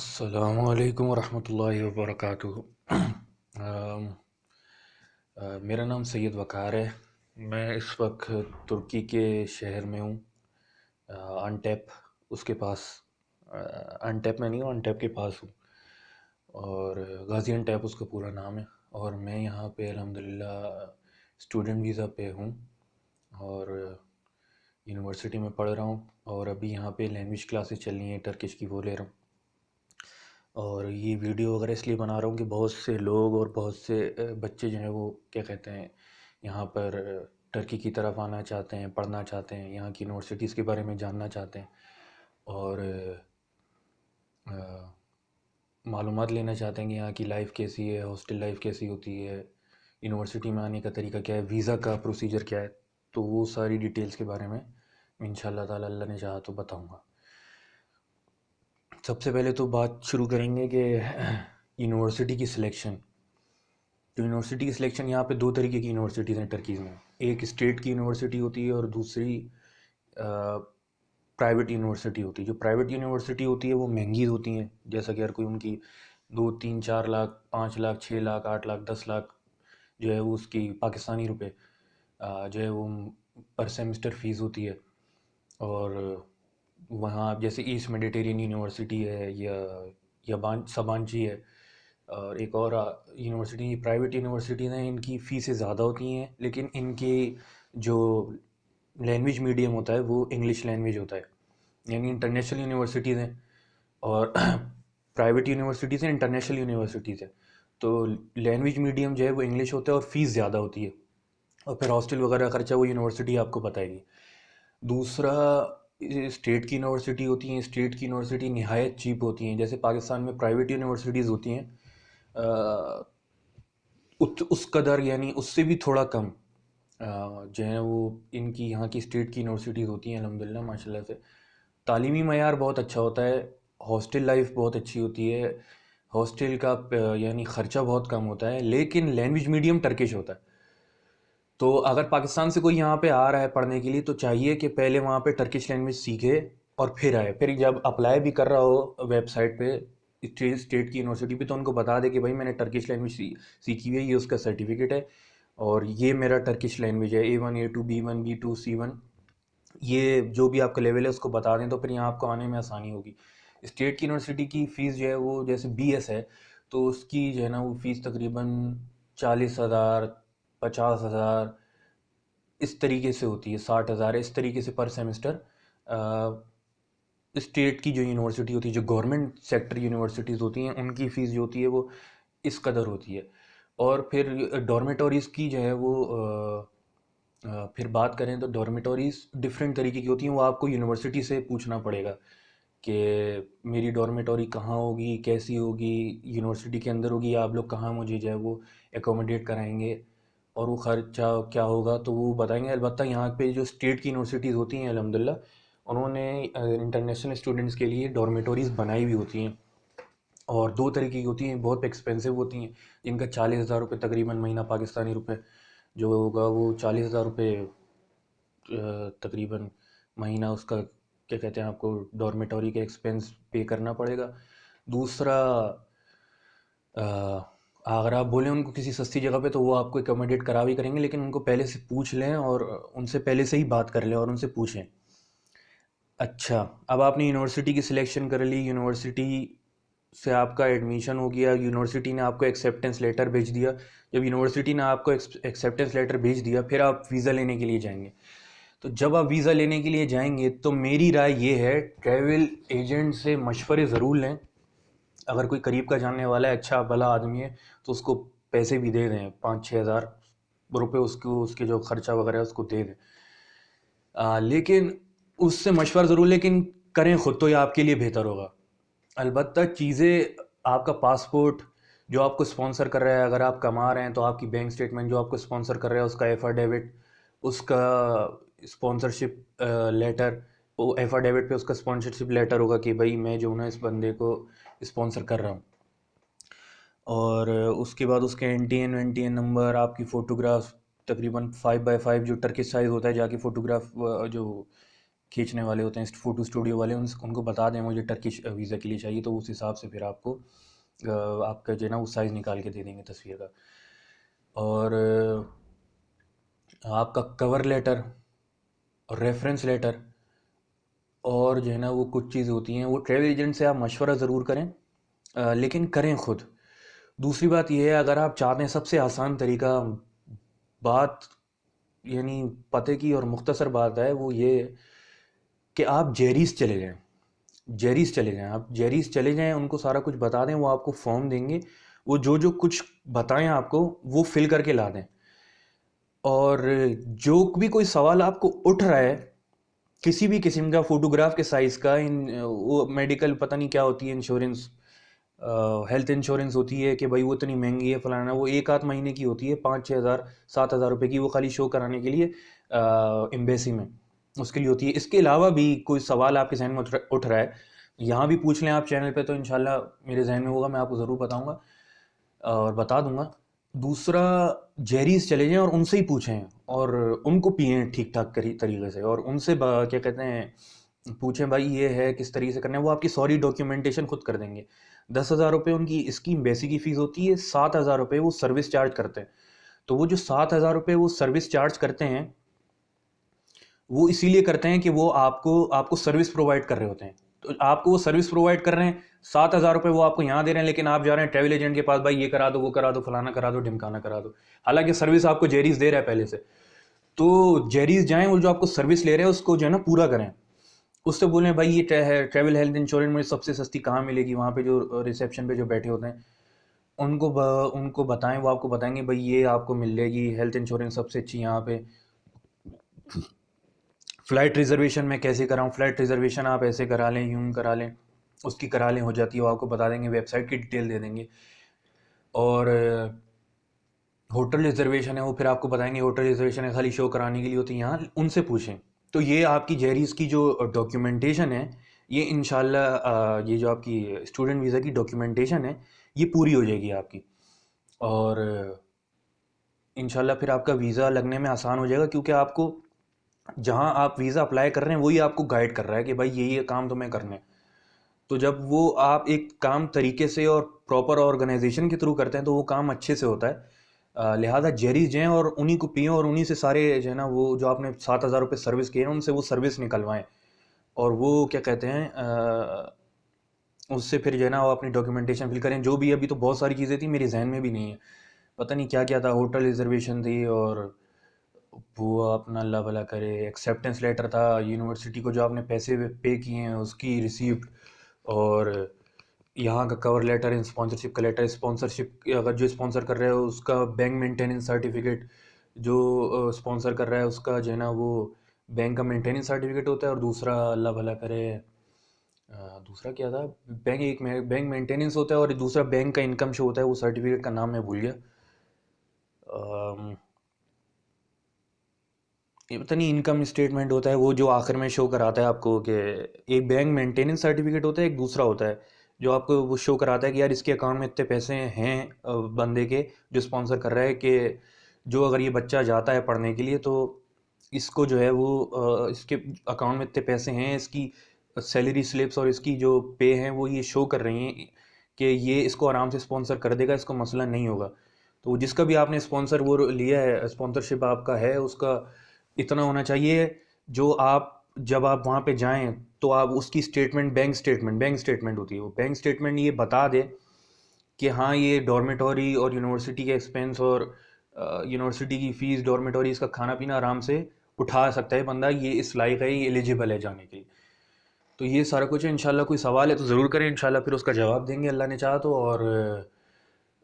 अस्सलामुअलैकुम वरहमतुल्लाहि वबरकातुहू। मेरा नाम सैयद वक़ार है। मैं इस वक्त तुर्की के शहर में हूँ, अनटेप उसके पास। अनटेप में नहीं हूँ, अनटेप के पास हूँ, और गाज़ी अनटेप उसका पूरा नाम है। और मैं यहाँ पे अल्हम्दुलिल्लाह स्टूडेंट वीज़ा पे हूँ और यूनिवर्सिटी में पढ़ रहा हूँ। और अभी यहाँ पे लैंग्वेज क्लासेस चल रही हैं, टर्किश की, वो ले रहा हूँ। और ये वीडियो वगैरह इसलिए बना रहा हूँ कि बहुत से लोग और बहुत से बच्चे जो हैं वो क्या कहते हैं, यहाँ पर टर्की की तरफ आना चाहते हैं, पढ़ना चाहते हैं, यहाँ की यूनिवर्सिटीज़ के बारे में जानना चाहते हैं और मालूमात लेना चाहते हैं कि यहाँ की लाइफ कैसी है, हॉस्टल लाइफ कैसी होती है, यूनिवर्सिटी में आने का तरीका क्या है, वीज़ा का प्रोसीजर क्या है। तो वो सारी डिटेल्स के बारे में इंशाल्लाह ताला अल्लाह ने चाहा तो बताऊँगा। सबसे पहले तो बात शुरू करेंगे कि यूनिवर्सिटी की सिलेक्शन। तो यूनिवर्सिटी की सिलेक्शन, यहाँ पे दो तरीके की यूनिवर्सिटीज़ हैं टर्कीज़ में। एक स्टेट की यूनिवर्सिटी होती है और दूसरी प्राइवेट यूनिवर्सिटी होती है। जो प्राइवेट यूनिवर्सिटी होती है वो महंगी होती हैं, जैसा कि हर कोई उनकी 2 3 4 लाख, 5 लाख, 6 लाख, 8 लाख, 10 लाख जो है वो उसकी पाकिस्तानी रुपए जो है वो पर सेमेस्टर फ़ीस होती है। और वहाँ आप जैसे ईस्ट मेडिटेरियन यूनिवर्सिटी है या सबांची है, और एक और यूनिवर्सिटी, प्राइवेट यूनिवर्सिटीज़ हैं, इनकी फ़ीसें ज़्यादा होती हैं, लेकिन इनके जो लैंग्वेज मीडियम होता है वो इंग्लिश लैंग्वेज होता है। यानी इंटरनेशनल यूनिवर्सिटीज़ हैं और प्राइवेट यूनिवर्सिटीज़ हैं, इंटरनेशनल यूनिवर्सिटीज़ हैं। तो लैंग्वेज मीडियम जो है वो इंग्लिश होता है और फ़ीस ज़्यादा होती है, और फिर हॉस्टल वगैरह का खर्चा वो यूनिवर्सिटी आपको बताएगी। दूसरा, स्टेट की यूनिवर्सिटी होती हैं। स्टेट की यूनिवर्सिटी निहायत चीप होती हैं। जैसे पाकिस्तान में प्राइवेट यूनिवर्सिटीज़ होती हैं उस कदर, यानी उससे भी थोड़ा कम जो है वो इनकी यहाँ की स्टेट की यूनिवर्सिटीज़ होती हैं अल्हम्दुलिल्लाह माशाल्लाह से। तालीमी मयार बहुत अच्छा होता है, हॉस्टल लाइफ बहुत अच्छी होती है, हॉस्टल का यानी ख़र्चा बहुत कम होता है, लेकिन लैंग्वेज मीडियम टर्किश होता है। तो अगर पाकिस्तान से कोई यहाँ पे आ रहा है पढ़ने के लिए तो चाहिए कि पहले वहाँ पे टर्किश लैंग्वेज सीखे और फिर आए। फिर जब अप्लाई भी कर रहा हो वेबसाइट पे स्टेट की यूनिवर्सिटी पे, तो उनको बता दे कि भाई मैंने टर्किश लैंग्वेज सीखी हुई है, ये उसका सर्टिफिकेट है और ये मेरा टर्किश लैंग्वेज है, A1 A2 B1 B2 C1, ये जो भी आपका लेवल है उसको बता दें, तो फिर यहाँ आपको आने में आसानी होगी। स्टेट की यूनिवर्सिटी की फ़ीस जो है वो जैसे BS है, तो उसकी जो है ना वो फ़ीस तकरीबन 40,000 50,000 इस तरीके से होती है, 60,000 इस तरीके से पर सेमेस्टर। स्टेट की जो यूनिवर्सिटी होती है, जो गवर्नमेंट सेक्टर यूनिवर्सिटीज़ होती हैं, उनकी फ़ीस जो होती है वो इस कदर होती है। और फिर डॉर्मेटोरीज़ की जो है वो फिर बात करें तो डॉर्मेटोरीज़ डिफरेंट तरीके की होती हैं। वो आपको यूनिवर्सिटी से पूछना पड़ेगा कि मेरी डॉर्मेटोरी कहाँ होगी, कैसी होगी, यूनिवर्सिटी के अंदर होगी या आप लोग कहाँ मुझे जो है वो एकोमोडेट कराएंगे, और वो खर्चा क्या होगा तो वो बताएंगे। अलबत्ता यहाँ पे जो स्टेट की यूनिवर्सिटीज़ होती हैं अल्हम्दुलिल्लाह उन्होंने इंटरनेशनल स्टूडेंट्स के लिए डॉर्मेटोरीज़ बनाई भी होती हैं, और दो तरीके की होती हैं। बहुत एक्सपेंसिव होती हैं, जिनका 40,000 रुपये तकरीबन महीना पाकिस्तानी रुपए जो होगा वो 40,000 रुपये तकरीबन महीना उसका क्या कहते हैं, आपको डॉर्मेटोरी के एक्सपेंस पे करना पड़ेगा। दूसरा, अगर आप बोलें उनको किसी सस्ती जगह पे तो वो आपको एकोमोडेट करा भी करेंगे, लेकिन उनको पहले से पूछ लें और उनसे पहले से ही बात कर लें और उनसे पूछें। अच्छा, अब आपने यूनिवर्सिटी की सिलेक्शन कर ली, यूनिवर्सिटी से आपका एडमिशन हो गया, यूनिवर्सिटी ने आपको एक्सेप्टेंस लेटर भेज दिया। जब यूनिवर्सिटी ने आपको एक्सेप्टेंस लेटर भेज दिया, फिर आप वीज़ा लेने के लिए जाएंगे। तो जब आप वीज़ा लेने के लिए जाएंगे तो मेरी राय ये है, ट्रैवल एजेंट से मशवरे ज़रूर लें। अगर कोई करीब का जानने वाला है, अच्छा भला आदमी है, तो उसको पैसे भी दे दें, 5-6 हज़ार रुपये उसको, उसके जो खर्चा वगैरह है उसको दे दें। लेकिन उससे मशवरा ज़रूर, लेकिन करें ख़ुद तो ये आपके लिए बेहतर होगा। अलबत्ता चीज़ें, आपका पासपोर्ट जो आपको स्पॉन्सर कर रहा है, अगर आप कमा रहे हैं तो आपकी बैंक स्टेटमेंट जो आपको स्पॉन्सर कर रहा है उसका एफिडेविट, उसका स्पॉन्सरशिप लेटर, वो एफिडेविट पे उसका स्पॉन्सरशिप लेटर होगा कि भाई मैं जो हूँ ना इस बंदे को स्पॉन्सर कर रहा हूँ। और उसके बाद उसके NTN नंबर, आपकी फ़ोटोग्राफ तकरीबन 5x5 जो टर्किश साइज़ होता है, जाके फ़ोटोग्राफ जो खींचने वाले होते हैं, फ़ोटो स्टूडियो वाले, उनको बता दें मुझे टर्किश वीज़ा के लिए चाहिए, तो उस हिसाब से फिर आपको आपका जो है ना वो साइज़ निकाल के दे देंगे तस्वीर का। और आपका कवर लेटर, रेफरेंस लेटर, और जो है ना वो कुछ चीज़ होती हैं, वो ट्रैवल एजेंट से आप मशवरा ज़रूर करें, लेकिन करें खुद। दूसरी बात ये है, अगर आप चाहते हैं सबसे आसान तरीका, बात यानी पते की और मुख्तसर बात है, वो ये कि आप जेरीस चले जाएं। जेरीस चले जाएं, आप जेरीस चले जाएं, उनको सारा कुछ बता दें, वो आपको फॉर्म देंगे, वो जो जो कुछ बताएं आपको वो फिल करके ला दें। और जो भी कोई सवाल आपको उठ रहा है किसी भी किस्म का, फोटोग्राफ के साइज़ का, इन वो मेडिकल पता नहीं क्या होती है, इंश्योरेंस, हेल्थ इंश्योरेंस होती है कि भाई वो इतनी महंगी है फलाना, वो एक आध महीने की होती है, 5-6 हज़ार 7 हज़ार रुपये की, वो खाली शो कराने के लिए एम्बेसी में उसके लिए होती है। इसके अलावा भी कोई सवाल आपके जहन में उठ रहा है, यहाँ भी पूछ लें आप चैनल पे, तो इंशाल्लाह मेरे जहन में होगा, मैं आपको ज़रूर बताऊँगा और बता दूंगा। दूसरा, जेरीज चले जाएं और उनसे ही पूछें, और उनको पिएं ठीक ठाक तरीके से, और उनसे क्या कहते हैं, पूछें भाई ये है किस तरीके से करना है, वो आपकी सॉरी डॉक्यूमेंटेशन खुद कर देंगे। 10,000 रुपये उनकी इसकी बेसिक की फ़ीस होती है, 7,000 रुपये वो सर्विस चार्ज करते हैं। तो वो जो 7,000 रुपये वो सर्विस चार्ज करते हैं, वो इसीलिए करते हैं कि वो आपको आपको सर्विस प्रोवाइड कर रहे होते हैं। तो आपको वो सर्विस प्रोवाइड कर रहे हैं, 7,000 रुपये वो आपको यहाँ दे रहे हैं, लेकिन आप जा रहे हैं ट्रैवल एजेंट के पास, भाई ये करा दो, वो करा दो, फलाना करा दो, ढिमकाना करा दो, हालांकि सर्विस आपको जेरीज दे रहा है पहले से। तो जेरीज जाएं, वो जो आपको सर्विस ले रहे हैं उसको जो है ना पूरा करें। उससे बोलें भाई ये ट्रैवल हेल्थ इंश्योरेंस मुझे सबसे सस्ती कहाँ मिलेगी, वहाँ पे जो रिसेप्शन पे जो बैठे होते हैं उनको बताएं, वो आपको बताएंगे भाई ये आपको मिल जाएगी हेल्थ इंश्योरेंस सबसे अच्छी यहाँ पे। फ़्लाइट रिज़र्वेशन मैं कैसे कराऊँ, फ़्लाइट रिज़र्वेशन आप ऐसे करा लें, यूँ करा लें, उसकी करा लें, हो जाती है, वो आपको बता देंगे, वेबसाइट की डिटेल दे देंगे। और होटल रिज़र्वेशन है, वो फिर आपको बताएंगे होटल रिज़र्वेशन है खाली शो कराने के लिए होती है, यहाँ उनसे पूछें। तो ये आपकी जेरीज़ की जो डॉक्यूमेंटेशन है, ये इंशाल्लाह ये जो आपकी स्टूडेंट वीज़ा की डॉक्यूमेंटेशन है, ये पूरी हो जाएगी आपकी। और इंशाल्लाह फिर आपका वीज़ा लगने में आसान हो जाएगा, क्योंकि आपको जहाँ आप वीज़ा अप्लाई कर रहे हैं वही आपको गाइड कर रहा है कि भाई ये काम तुम्हें करने हैं। तो जब वो आप एक काम तरीके से और प्रॉपर ऑर्गेनाइजेशन के थ्रू करते हैं तो वो काम अच्छे से होता है। लिहाजा जेरीज जाएँ और उन्हीं को पिएं, और उन्हीं से सारे जो है ना वो जो आपने 7,000 रुपये सर्विस किए हैं उनसे वो सर्विस निकलवाएं, और वो क्या कहते हैं उससे फिर जो है ना वो अपनी डॉक्यूमेंटेशन फिल करें। जो भी, अभी तो बहुत सारी चीज़ें थी मेरे जहन में भी नहीं है, पता नहीं क्या क्या था, होटल रिजर्वेशन थी, और वो अपना अल्लाह भला करे एक्सेप्टेंस लेटर था, यूनिवर्सिटी को जो आपने पैसे पे किए हैं उसकी रिसीप्ट, और यहाँ का कवर लेटर, स्पॉन्सरशिप का लेटर, स्पॉन्सरशिप अगर जो स्पॉन्सर कर रहे हो उसका बैंक मेंटेनेंस सर्टिफिकेट, जो स्पॉन्सर कर रहा है उसका जो है ना वो बैंक का मेंटेनेंस सर्टिफिकेट होता है, और दूसरा अल्लाह भला करे दूसरा क्या था, बैंक मेंटेनेंस होता है, और दूसरा बैंक का इनकम शो होता है, वो सर्टिफिकेट का नाम मैं भूल गया, ये पता नहीं, इनकम स्टेटमेंट होता है वो जो आखिर में शो कराता है आपको कि एक बैंक मेंटेनेंस सर्टिफिकेट होता है, एक दूसरा होता है जो आपको वो शो कराता है कि यार इसके अकाउंट में इतने पैसे हैं, बंदे के जो स्पॉन्सर कर रहा है, कि जो अगर ये बच्चा जाता है पढ़ने के लिए तो इसको जो है वो इसके अकाउंट में इतने पैसे हैं, इसकी सैलरी स्लिप्स और इसकी जो पे हैं वो ये शो कर रही हैं कि ये इसको आराम से स्पॉन्सर कर देगा, इसको मसला नहीं होगा। तो जिसका भी आपने स्पॉन्सर वो लिया है, स्पॉन्सरशिप आपका है, उसका इतना होना चाहिए, जो आप जब आप वहाँ पे जाएं तो आप उसकी स्टेटमेंट, बैंक स्टेटमेंट होती है, वो बैंक स्टेटमेंट ये बता दे कि हाँ ये डॉर्मेटोरी और यूनिवर्सिटी के एक्सपेंस और यूनिवर्सिटी की फ़ीस, डॉर्मेटोरी, इसका खाना पीना आराम से उठा सकता है बंदा, ये इस लायक है, ये एलिजिबल है जाने के लिए। तो ये सारा कुछ है। इंशाल्लाह कोई सवाल है तो ज़रूर करें, इंशाल्लाह फिर उसका जवाब देंगे अल्लाह ने चाहा तो।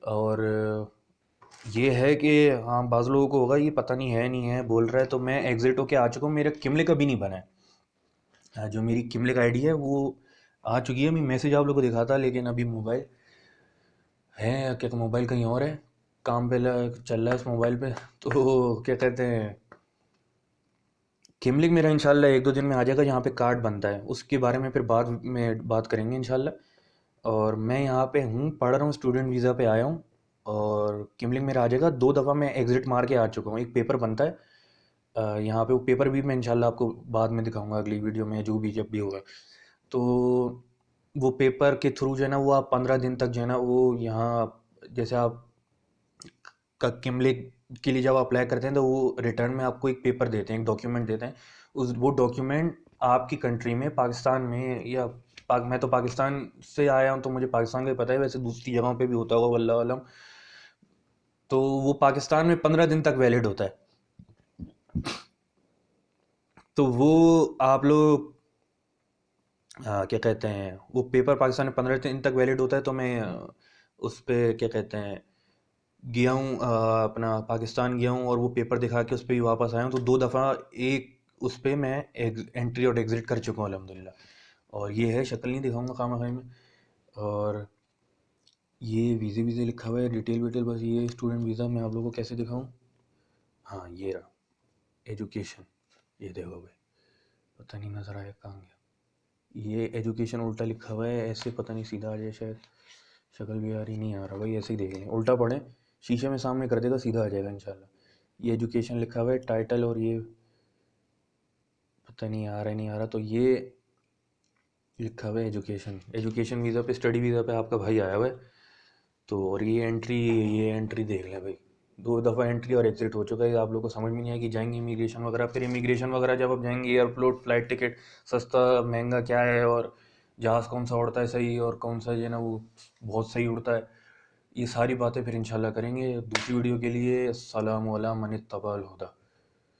और ये है कि हाँ बाज़ लोगों को होगा ये पता नहीं है नहीं है बोल रहा है, तो मैं एग्ज़िट होके आ चुका हूँ, मेरा किमले का भी नहीं बना है। जो मेरी किमले का आईडी है वो आ चुकी है, मैं मैसेज आप लोगों को दिखाता, लेकिन अभी मोबाइल है क्या, तो मोबाइल कहीं और है, काम पे चल रहा है इस मोबाइल पे। तो क्या कहते हैं, किमलिक मेरा इंशाल्लाह 1-2 दिन में आ जाएगा, जहाँ पे कार्ड बनता है उसके बारे में फिर बाद में बात करेंगे इंशाल्लाह। और मैं यहाँ पे हूँ, पढ़ रहा हूँ, स्टूडेंट वीज़ा पे आया हूँ, और किमलिंग मेरा आ जाएगा। 2 दफ़ा मैं एग्ज़िट मार के आ चुका हूँ, एक पेपर बनता है यहाँ पे वो पेपर भी मैं इंशाल्लाह आपको बाद में दिखाऊंगा अगली वीडियो में, जो भी जब भी होगा। तो वो पेपर के थ्रू जो है ना, वो आप 15 दिन तक जो है ना, वो यहाँ जैसे आप का किमले के लिए जब अप्लाई करते हैं तो वो रिटर्न में आपको एक पेपर देते हैं, एक डॉक्यूमेंट देते हैं। उस वो डॉक्यूमेंट आपकी कंट्री में, पाकिस्तान में या मैं तो पाकिस्तान से आया हूँ तो मुझे पाकिस्तान का ही पता है, वैसे दूसरी जगहों पे भी होता होगा वल्लाह आलम। तो वो पाकिस्तान में 15 दिन तक वैलिड होता है। तो वो आप लोग क्या कहते हैं, वो पेपर पाकिस्तान में 15 दिन तक वैलिड होता है। तो मैं उस पे क्या कहते हैं गया हूँ, अपना पाकिस्तान गया हूँ और वो पेपर दिखा के उस पर भी वापस आया हूँ। तो 2 दफ़ा एक उस पे मैं एंट्री और एग्ज़िट कर चुका हूँ अल्हम्दुलिल्लाह। और ये है, शक्ल नहीं दिखाऊंगा खामा खाई में। और ये वीज़े वीज़े लिखा हुआ है, डिटेल विटेल बस ये स्टूडेंट वीज़ा मैं आप लोगों को कैसे दिखाऊँ। हाँ ये रहा, एजुकेशन, ये देखो भाई, पता नहीं नज़र आया कहाँ गया। ये एजुकेशन उल्टा लिखा हुआ है, ऐसे पता नहीं सीधा आ जाए शायद, शक्ल भी आ रही, नहीं आ रहा भाई, ऐसे ही देख लें, उल्टा पढ़ें, शीशे में सामने कर देगा सीधा आ जाएगा इंशाल्लाह। ये एजुकेशन लिखा हुआ है टाइटल, और ये पता नहीं आ रहा है नहीं आ रहा। तो ये लिखा हुआ है एजुकेशन, एजुकेशन वीज़ा पे, स्टडी वीज़ा पे आपका भाई आया हुआ है। तो और ये एंट्री देख लें भाई, 2 दफ़ा एंट्री और एग्जिट हो चुका है। आप लोग को समझ में नहीं आया कि जाएंगे इमिग्रेशन वगैरह, फिर इमिग्रेशन वगैरह जब आप जाएंगे, एयरपोर्ट फ्लाइट टिकट सस्ता महंगा क्या है, और जहाज़ कौन सा उड़ता है सही, और कौन सा जो है ना वो बहुत सही उड़ता है, ये सारी बातें फिर इंशाल्लाह करेंगे दूसरी वीडियो के लिए। अस्सलामु अला मन इत्तबअल हुदा।